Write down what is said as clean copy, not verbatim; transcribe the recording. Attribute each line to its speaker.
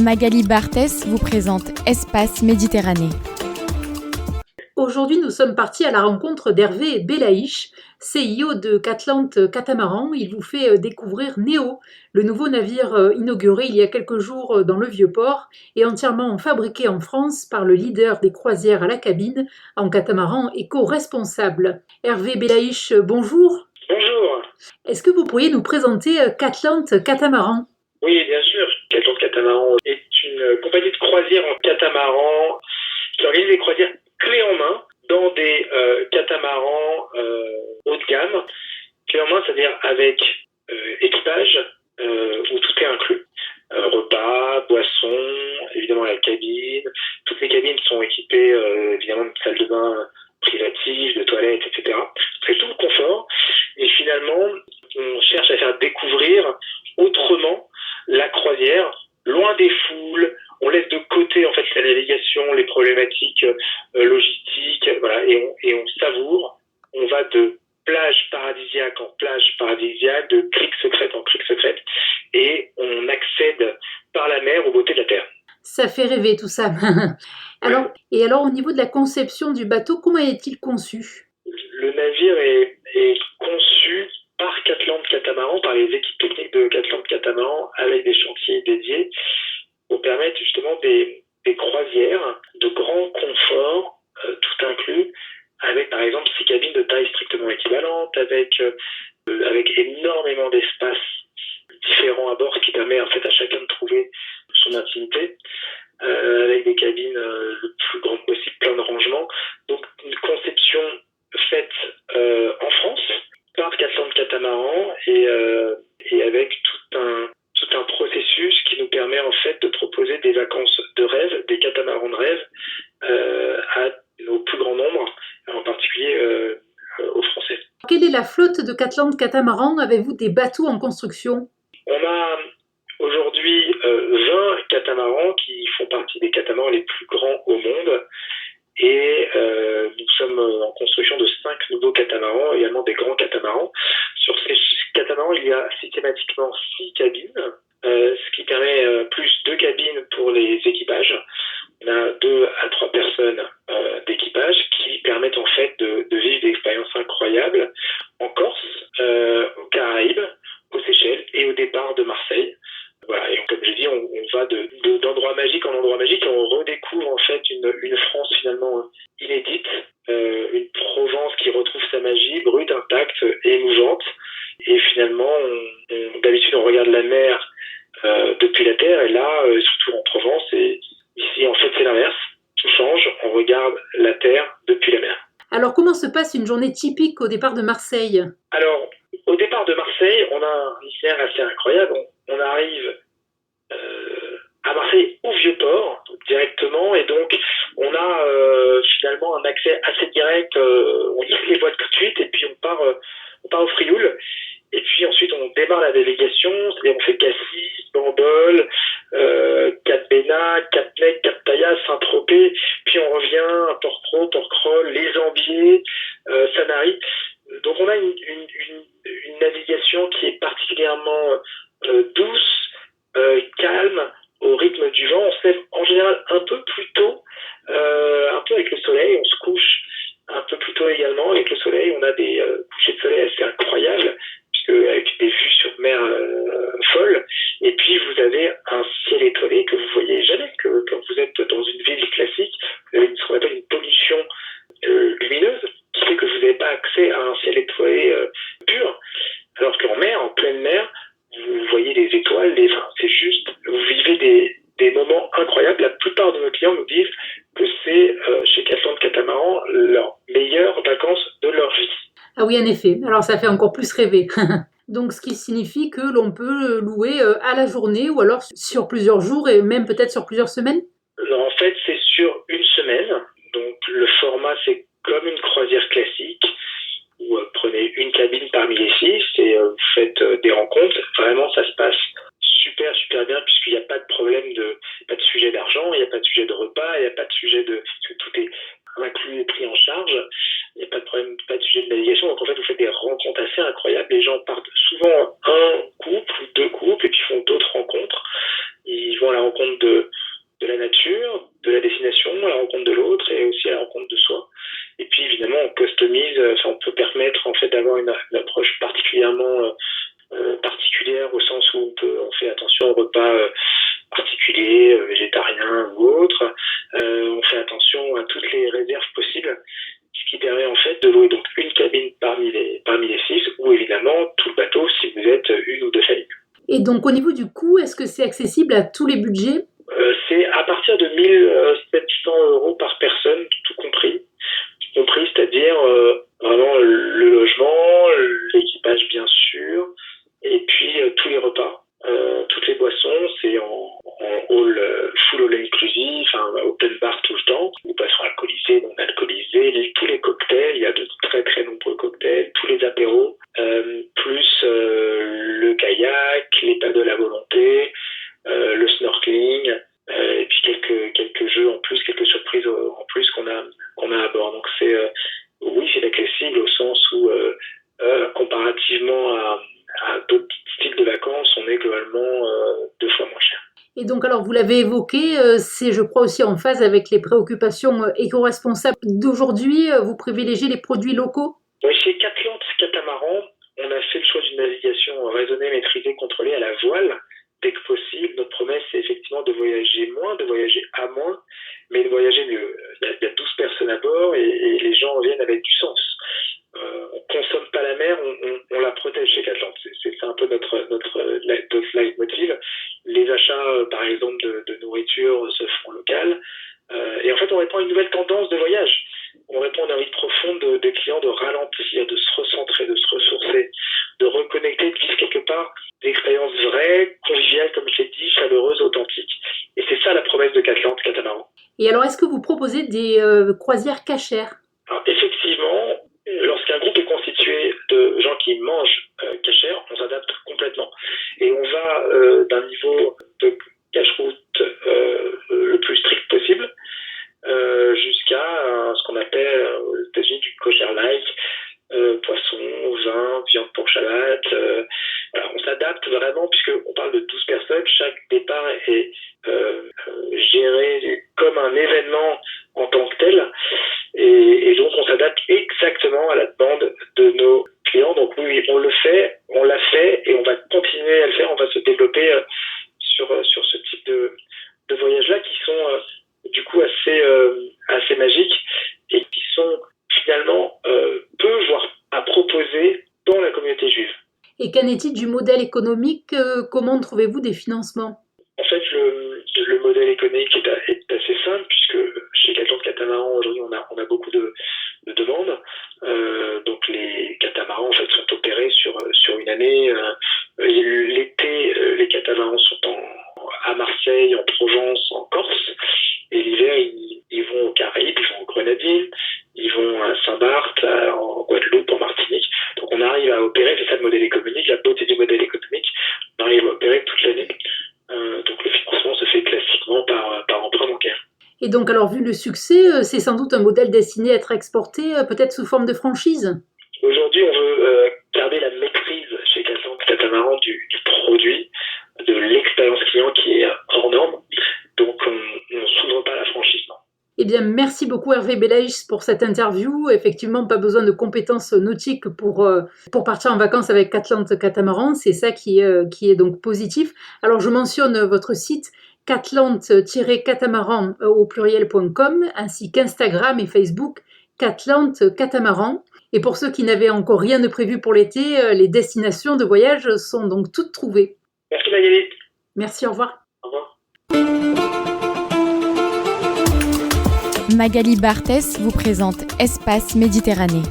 Speaker 1: Magali Barthès vous présente Espace Méditerranée.
Speaker 2: Aujourd'hui, nous sommes partis à la rencontre d'Hervé Belaïch, CIO de Catlante Catamaran. Il vous fait découvrir Néo, le nouveau navire inauguré il y a quelques jours dans le Vieux-Port et entièrement fabriqué en France par le leader des croisières à la cabine en catamaran éco-responsable. Hervé Belaïch, bonjour.
Speaker 3: Bonjour.
Speaker 2: Est-ce que vous pourriez nous présenter Catlante Catamaran ?
Speaker 3: Oui, bien sûr. Catlante Catamaran est une compagnie de croisière en catamaran qui organise des croisières clés en main dans des catamarans haut de gamme. Clés en main, c'est-à-dire avec équipage où tout est inclus. Repas, boissons, évidemment la cabine. Toutes les cabines sont équipées évidemment de salles de bain privatives, de toilettes, etc. C'est tout le confort. Et finalement, on cherche à faire découvrir autrement la croisière, loin des foules. On laisse de côté en fait la navigation, les problématiques logistiques, voilà, et on savoure. On va de plage paradisiaque en plage paradisiaque, de crique secrète en crique secrète, et on accède par la mer aux beautés de la terre.
Speaker 2: Ça fait rêver tout ça. Alors, et alors au niveau de la conception du bateau, comment est-il conçu ?
Speaker 3: Le navire est conçu par Catlante Catamaran, par les équipes techniques de Catlante Catamaran, avec des chantiers dédiés pour permettre justement des croisières de grand confort, tout inclus, avec par exemple 6 cabines de taille strictement équivalente, avec énormément d'espace différents à bord, ce qui permet en fait à chacun de trouver son intimité, avec des cabines le plus grand possible, plein de rangements. Donc une conception faite en France par Catlante Catamaran et avec tout un processus qui nous permet en fait de proposer des vacances de rêve, des catamarans de rêve au plus grand nombre, en particulier aux Français.
Speaker 2: Quelle est la flotte de Catlante Catamaran ? Avez-vous des bateaux en construction ?
Speaker 3: On a aujourd'hui 20 catamarans qui font partie des catamarans les plus grands au monde. Et nous sommes en construction de 5 nouveaux catamarans, également des grands catamarans. Sur ces catamarans, il y a systématiquement 6 cabines, ce qui permet plus 2 cabines pour les équipages. On a 2 à 3 personnes d'équipage qui permettent en fait de vivre des expériences incroyables en Corse, aux Caraïbes, aux Seychelles et au départ de Marseille. Voilà, et comme j'ai dit, on va d'endroit magique en endroit magique et on redécouvre en fait une France finalement inédite, une Provence qui retrouve sa magie, brute, intacte et émouvante. Et finalement, d'habitude on regarde la mer depuis la terre, et là, surtout en Provence, et ici en fait c'est l'inverse, tout change, on regarde la terre depuis la mer.
Speaker 2: Alors comment se passe une journée typique au départ de Marseille ?
Speaker 3: Alors, au départ de Marseille, on a un itinéraire assez incroyable. On arrive à Marseille au Vieux-Port directement, et donc on a finalement un accès assez direct. On lit les voiles tout de suite et puis on part au Frioul. Et puis ensuite on démarre la navigation, c'est-à-dire on fait Cassis, Bandol, Cap Bénat, Cap Nec, Cap Taillas, Saint-Tropez, puis on revient à Porquerolles, Porquerolles, Les Ambiers, Sanary. Donc on a une navigation qui est particulièrement douce, calme, au rythme du vent. On se lève en général un peu plus tôt, un peu avec le soleil. On se couche un peu plus tôt également avec le soleil. On a des couchers de soleil assez incroyables, avec des vues sur mer folles. Et puis vous avez un ciel étoilé que vous voyez jamais, que quand vous êtes dans une ville classique, vous avez ce qu'on appelle une pollution lumineuse, qui fait que vous n'avez pas accès à un ciel étoilé pur, alors qu'en mer, en pleine mer, vous voyez les étoiles, c'est juste, vous vivez des moments incroyables. La plupart de nos clients nous disent que c'est chez Catlante Catamaran leurs meilleures vacances de leur vie.
Speaker 2: Ah oui, en effet. Alors ça fait encore plus rêver. Donc ce qui signifie que l'on peut louer à la journée ou alors sur plusieurs jours et même peut-être sur plusieurs semaines ?
Speaker 3: Alors, en fait, c'est sur une semaine. Donc le format, c'est comme une croisière classique. Vous prenez une cabine parmi les 6 et vous faites des rencontres. Vraiment, ça se passe super bien, puisqu'il n'y a pas de problème pas de sujet d'argent, il n'y a pas de sujet de repas, il n'y a pas de sujet parce que tout est inclus et pris en charge. Il n'y a pas de problème, pas de sujet de navigation. Donc en fait, vous faites des rencontres assez incroyables. Les gens partent souvent un couple ou 2 couples et puis font d'autres rencontres. Ils vont à la rencontre rencontre de la nature, de la destination, à la rencontre de l'autre et aussi à la rencontre de soi. Et puis évidemment, on customise, on peut permettre en fait d'avoir une approche particulière au sens où on fait attention aux repas particuliers, végétariens ou autres. On fait attention à toutes les réserves possibles, ce qui permet en fait de louer donc une cabine parmi les 6 ou évidemment tout le bateau si vous êtes une ou deux familles.
Speaker 2: Et donc au niveau du coût, est-ce que c'est accessible à tous les budgets ?
Speaker 3: C'est à partir de 1 700 € par personne, tout compris, c'est-à-dire vraiment le logement, l'équipage bien sûr, et puis tous les repas, toutes les boissons, c'est en hall full all inclusive, open bar tout le temps, les boissons alcoolisées, non alcoolisées, tous les cocktails, il y a de très très nombreux cocktails, tous les apéros, plus le kayak, les paddles à volonté, le snorkeling, et puis quelques jeux en plus, quelques surprises en plus qu'on a à bord. Donc oui, c'est accessible au sens où comparativement à d'autres styles de vacances, on est globalement 2 fois moins cher.
Speaker 2: Et donc alors vous l'avez évoqué, c'est je crois aussi en phase avec les préoccupations éco-responsables d'aujourd'hui, vous privilégiez les produits locaux ?
Speaker 3: Oui, chez Catlante Catamaran, on a fait le choix d'une navigation raisonnée, maîtrisée, contrôlée à la voile. Dès que possible, notre promesse, c'est effectivement de voyager moins, de voyager à moins, mais de voyager mieux. Il y a 12 personnes à bord et les gens reviennent avec du sens. On consomme pas la mer, on la protège chez Catlante. C'est un peu notre leitmotiv. Les achats, par exemple, de nourriture se font local. Et en fait, on répond à une nouvelle tendance de voyage. On répond à une envie profonde des clients de ralentir, de se recentrer, de se ressourcer, de reconnecter, de vivre quelque part des expériences vraies, conviviales, comme je l'ai dit, chaleureuses, authentiques. Et c'est ça la promesse de Catlante Catamaran.
Speaker 2: Et alors, est-ce que vous proposez des croisières cachères ?
Speaker 3: Alors, effectivement, lorsqu'un groupe est constitué de gens qui mangent cachère, on s'adapte complètement. Et on va d'un niveau de cache-route le plus strict possible jusqu'à ce qu'on appelle aux États-Unis du kosher-like, poisson, vin, viande pour Shabbat. Voilà, on s'adapte vraiment puisqu'on parle de 12 personnes. Chaque départ est géré comme un événement en tant que tel. Et donc, on s'adapte exactement à la demande de nos clients. Donc oui, on l'a fait et on va continuer à le faire. On va se développer sur ce type de voyages-là qui sont du coup assez magiques et qui sont finalement peu, voire à proposer dans la communauté juive.
Speaker 2: Et qu'en est-il du modèle économique ? Comment trouvez-vous des financements ?
Speaker 3: En fait, le modèle économique est assez simple puisque chez Catlante Catamaran, aujourd'hui, on a beaucoup de demandes. Donc les catamarans en fait sont opérés sur une année. L'été, les catamarans sont à Marseille, en Provence, en Corse. Et l'hiver, ils vont aux Caraïbes, ils vont aux Grenadines, ils vont à Saint-Barth, en Guadeloupe, en Martinique. Donc on arrive à opérer, c'est ça le modèle économique, la beauté du modèle économique, on arrive à opérer toute l'année. Donc le financement se fait classiquement par emprunt bancaire.
Speaker 2: Et donc alors vu le succès, c'est sans doute un modèle destiné à être exporté, peut-être sous forme de franchise ?
Speaker 3: Aujourd'hui, on veut garder la maîtrise chez Catlante Catamaran du produit, de l'expérience client qui est hors norme. Donc on ne s'ouvre pas à la franchise, non.
Speaker 2: Eh bien, merci beaucoup Hervé Belaïch pour cette interview. Effectivement, pas besoin de compétences nautiques pour partir en vacances avec Catlante Catamaran. C'est ça qui est donc positif. Alors, je mentionne votre site catlante-catamaran au pluriel.com ainsi qu'Instagram et Facebook Catlante Catamaran. Et pour ceux qui n'avaient encore rien de prévu pour l'été, les destinations de voyage sont donc toutes trouvées.
Speaker 3: Merci Magali.
Speaker 2: Merci, au revoir.
Speaker 3: Au revoir.
Speaker 1: Magali Barthès vous présente Espace Méditerranée.